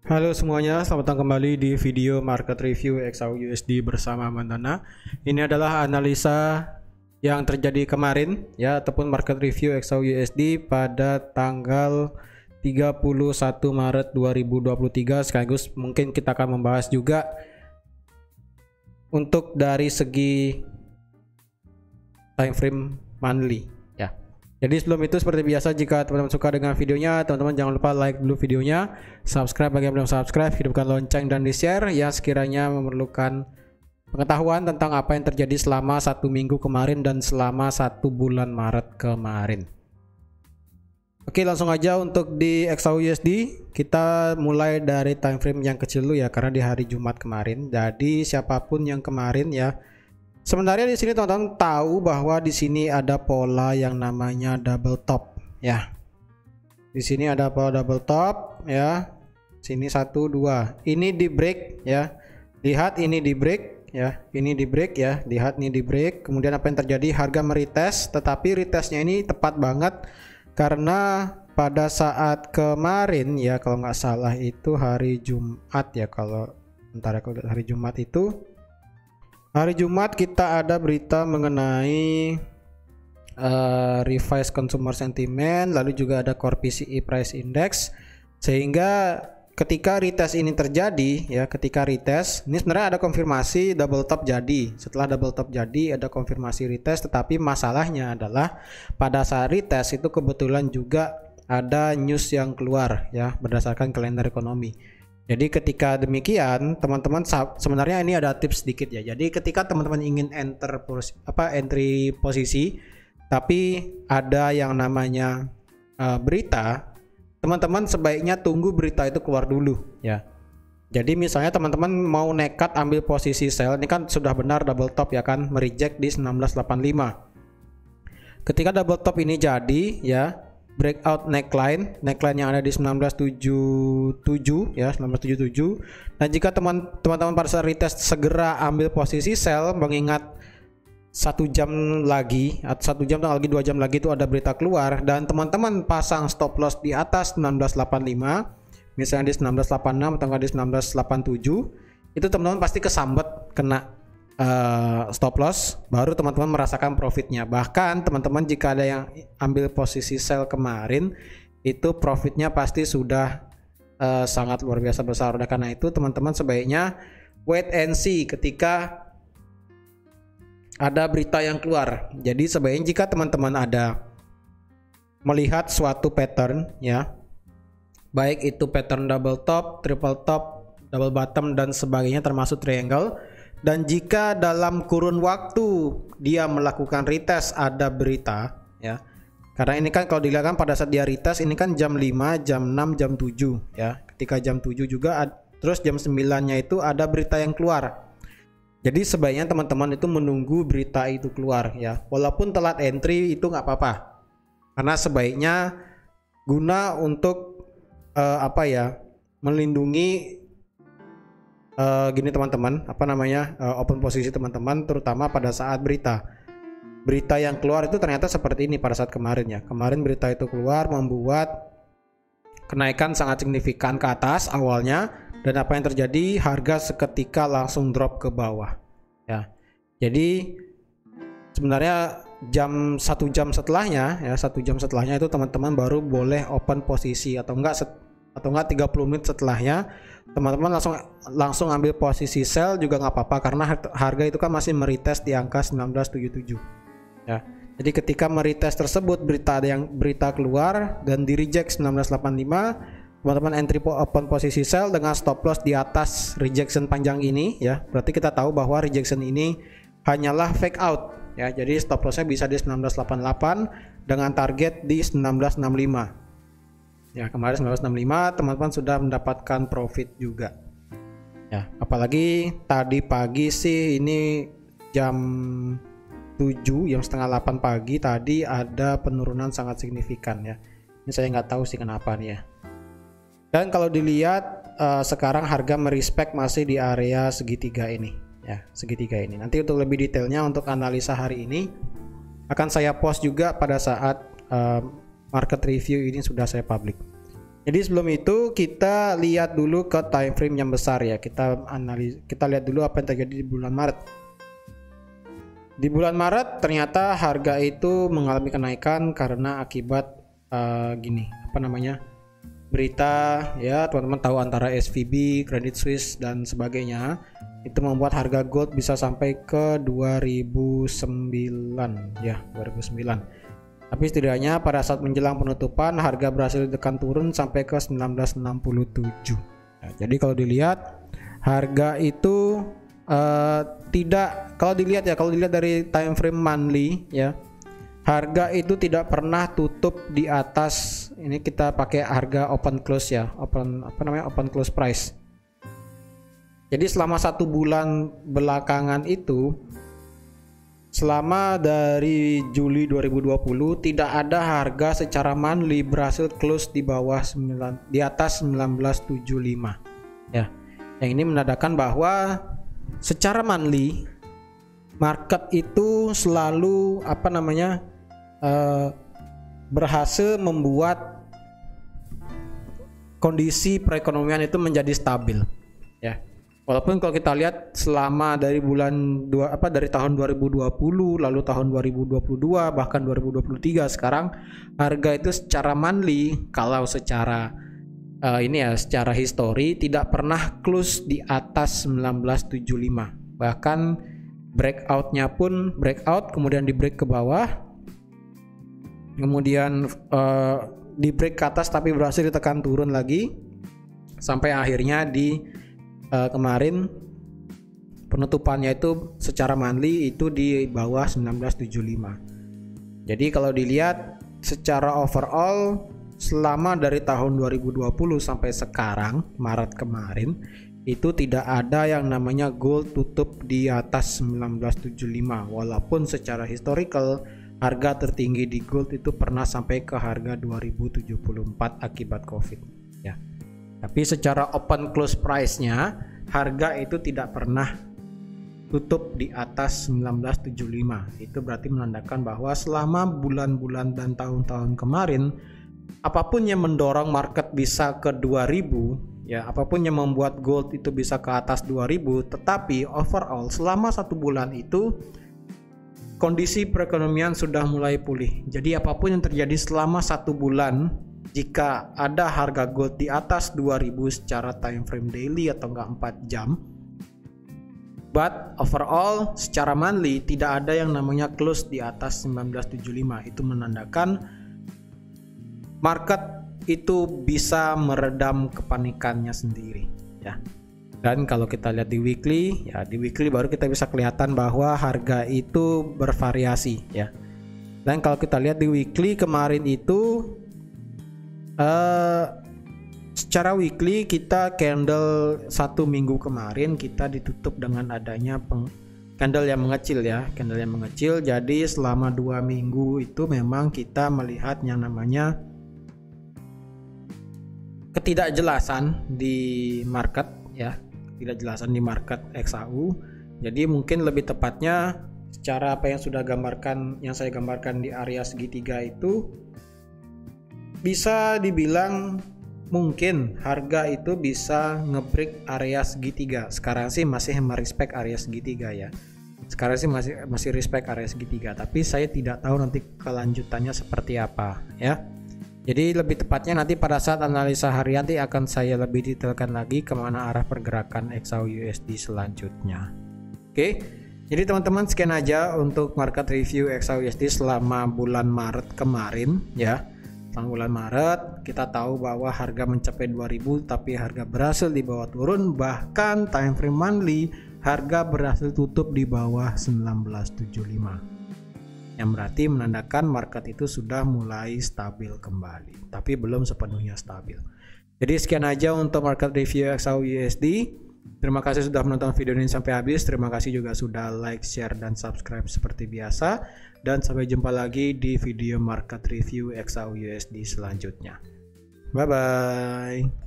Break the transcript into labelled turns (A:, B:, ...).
A: Halo semuanya, selamat datang kembali di video market review XAUUSD bersama Mandana. Ini adalah analisa yang terjadi kemarin ya, ataupun market review XAUUSD pada tanggal 31 Maret 2023. Sekaligus mungkin kita akan membahas juga untuk dari segi time frame monthly. Jadi sebelum itu seperti biasa, jika teman-teman suka dengan videonya, teman-teman jangan lupa like dulu videonya, subscribe bagi yang belum subscribe, hidupkan lonceng dan di share yang sekiranya memerlukan pengetahuan tentang apa yang terjadi selama 1 minggu kemarin dan selama 1 bulan Maret kemarin. Oke, langsung aja untuk di XAUUSD kita mulai dari time frame yang kecil dulu ya, karena di hari Jumat kemarin. Jadi siapapun yang kemarin ya, sebenarnya di sini teman-teman tahu bahwa di sini ada pola yang namanya double top ya. Di sini ada pola double top ya. Sini 1 2. Ini di break ya. Lihat ini di break ya. Ini di break ya. Lihat ini di break. Kemudian apa yang terjadi? Harga meretest, tetapi retestnya ini tepat banget karena pada saat kemarin ya, kalau nggak salah itu hari Jumat ya, kalau bentar ya, kalau hari Jumat itu hari Jumat kita ada berita mengenai revised consumer sentiment, lalu juga ada core PCE price index, sehingga ketika retest ini terjadi ya, ketika retest ini sebenarnya ada konfirmasi double top jadi. Setelah double top jadi ada konfirmasi retest, tetapi masalahnya adalah pada saat retest itu kebetulan juga ada news yang keluar ya berdasarkan kalender ekonomi. Jadi ketika demikian teman-teman, sebenarnya ini ada tips sedikit ya. Jadi ketika teman-teman ingin entry posisi tapi ada yang namanya berita, teman-teman sebaiknya tunggu berita itu keluar dulu ya. Jadi misalnya teman-teman mau nekat ambil posisi sell, ini kan sudah benar double top ya kan, mereject di 1985. Ketika double top ini jadi ya, breakout neckline yang ada di 1977 ya, 1977. Dan jika teman-teman pada saat retest segera ambil posisi sell, mengingat 1 jam lagi atau 1 jam atau lagi 2 jam lagi itu ada berita keluar, dan teman-teman pasang stop loss di atas 1985, misalnya di 1986 atau di 1987, itu teman-teman pasti kesambet kena stop loss, baru teman-teman merasakan profitnya. Bahkan teman-teman jika ada yang ambil posisi sell kemarin, itu profitnya pasti sudah sangat luar biasa besar. Oleh karena itu teman-teman sebaiknya wait and see ketika ada berita yang keluar. Jadi sebaiknya jika teman-teman ada melihat suatu pattern ya, baik itu pattern double top, triple top, double bottom dan sebagainya termasuk triangle, dan jika dalam kurun waktu dia melakukan retest ada berita ya, karena ini kan kalau dilihat kan pada saat dia retest ini kan jam 5, jam 6, jam 7 ya, ketika jam 7 juga terus jam 9 nya itu ada berita yang keluar. Jadi sebaiknya teman-teman itu menunggu berita itu keluar ya, walaupun telat entry itu nggak apa-apa, karena sebaiknya guna untuk melindungi gini teman-teman, open posisi teman-teman, terutama pada saat berita yang keluar itu ternyata seperti ini pada saat kemarin ya. Kemarin berita itu keluar membuat kenaikan sangat signifikan ke atas awalnya, dan apa yang terjadi, harga seketika langsung drop ke bawah ya. Jadi sebenarnya 1 jam setelahnya ya, 1 jam setelahnya itu teman-teman baru boleh open posisi, atau enggak 30 menit setelahnya teman-teman langsung ambil posisi sell juga nggak apa-apa, karena harga itu kan masih meretest di angka 1977 ya. Jadi ketika meretest tersebut berita keluar dan di reject 1985, teman-teman entry open posisi sell dengan stop loss di atas rejection panjang ini ya. Berarti kita tahu bahwa rejection ini hanyalah fake out ya. Jadi stop lossnya bisa di 1988 dengan target di 1965 ya. Kemarin 1965 teman-teman sudah mendapatkan profit juga ya. Apalagi tadi pagi sih, ini jam 7, jam setengah 8 pagi tadi ada penurunan sangat signifikan ya. Ini saya nggak tahu sih kenapa nih ya. Dan kalau dilihat sekarang harga merespek masih di area segitiga ini ya, segitiga ini. Nanti untuk lebih detailnya untuk analisa hari ini akan saya post juga pada saat market review ini sudah saya publish. Jadi sebelum itu kita lihat dulu ke time frame yang besar ya. Kita lihat dulu apa yang terjadi di bulan Maret. Di bulan Maret ternyata harga itu mengalami kenaikan karena akibat berita ya, teman-teman tahu, antara SVB, Credit Suisse dan sebagainya. Itu membuat harga gold bisa sampai ke 2009 ya, 2009. Tapi setidaknya pada saat menjelang penutupan harga berhasil ditekan turun sampai ke 1967. Nah, jadi kalau dilihat harga itu kalau dilihat dari time frame monthly ya, harga itu tidak pernah tutup di atas, ini kita pakai harga open close ya, open close price. Jadi selama 1 bulan belakangan itu, selama dari Juli 2020 tidak ada harga secara monthly berhasil close di atas 1975 ya. Yang ini menandakan bahwa secara monthly market itu selalu berhasil membuat kondisi perekonomian itu menjadi stabil ya. Walaupun kalau kita lihat selama dari dari tahun 2020, lalu tahun 2022, bahkan 2023 sekarang, harga itu secara monthly, kalau secara secara histori tidak pernah close di atas 1975. Bahkan breakoutnya pun breakout, kemudian di break ke bawah, kemudian di break ke atas tapi berhasil ditekan turun lagi, sampai akhirnya di kemarin penutupannya itu secara monthly itu di bawah 1975. Jadi kalau dilihat secara overall selama dari tahun 2020 sampai sekarang Maret kemarin itu tidak ada yang namanya gold tutup di atas 1975, walaupun secara historical harga tertinggi di gold itu pernah sampai ke harga 2074 akibat Covid ya. Tapi secara open close price-nya harga itu tidak pernah tutup di atas 1975. Itu berarti menandakan bahwa selama bulan-bulan dan tahun-tahun kemarin, apapun yang mendorong market bisa ke 2000 ya, apapun yang membuat gold itu bisa ke atas 2000, tetapi overall selama 1 bulan itu kondisi perekonomian sudah mulai pulih. Jadi apapun yang terjadi selama 1 bulan, jika ada harga gold di atas 2000 secara time frame daily atau enggak 4 jam, but overall secara monthly tidak ada yang namanya close di atas 1975. Itu menandakan market itu bisa meredam kepanikannya sendiri ya. Dan kalau kita lihat di weekly ya, di weekly baru kita bisa kelihatan bahwa harga itu bervariasi ya. Dan kalau kita lihat di weekly kemarin itu secara weekly kita candle 1 minggu kemarin kita ditutup dengan adanya candle yang mengecil ya, candle yang mengecil. Jadi selama 2 minggu itu memang kita melihat yang namanya ketidakjelasan di market ya, ketidakjelasan di market XAU. Jadi mungkin lebih tepatnya secara apa yang saya gambarkan di area segitiga itu, bisa dibilang mungkin harga itu bisa ngebreak area segitiga. Sekarang sih masih merespek area segitiga ya. Sekarang sih masih respect area segitiga, tapi saya tidak tahu nanti kelanjutannya seperti apa ya. Jadi lebih tepatnya nanti pada saat analisa harian nanti akan saya lebih detailkan lagi kemana arah pergerakan XAU USD selanjutnya. Oke, jadi teman-teman sekian aja untuk market review XAU USD selama bulan Maret kemarin ya. Selama bulan Maret kita tahu bahwa harga mencapai 2000 tapi harga berhasil dibawa turun, bahkan time frame monthly harga berhasil tutup di bawah 1975. Yang berarti menandakan market itu sudah mulai stabil kembali, tapi belum sepenuhnya stabil. Jadi sekian aja untuk market review XAU USD. Terima kasih sudah menonton video ini sampai habis. Terima kasih juga sudah like, share, dan subscribe seperti biasa. Dan sampai jumpa lagi di video market review XAU USD selanjutnya. Bye bye.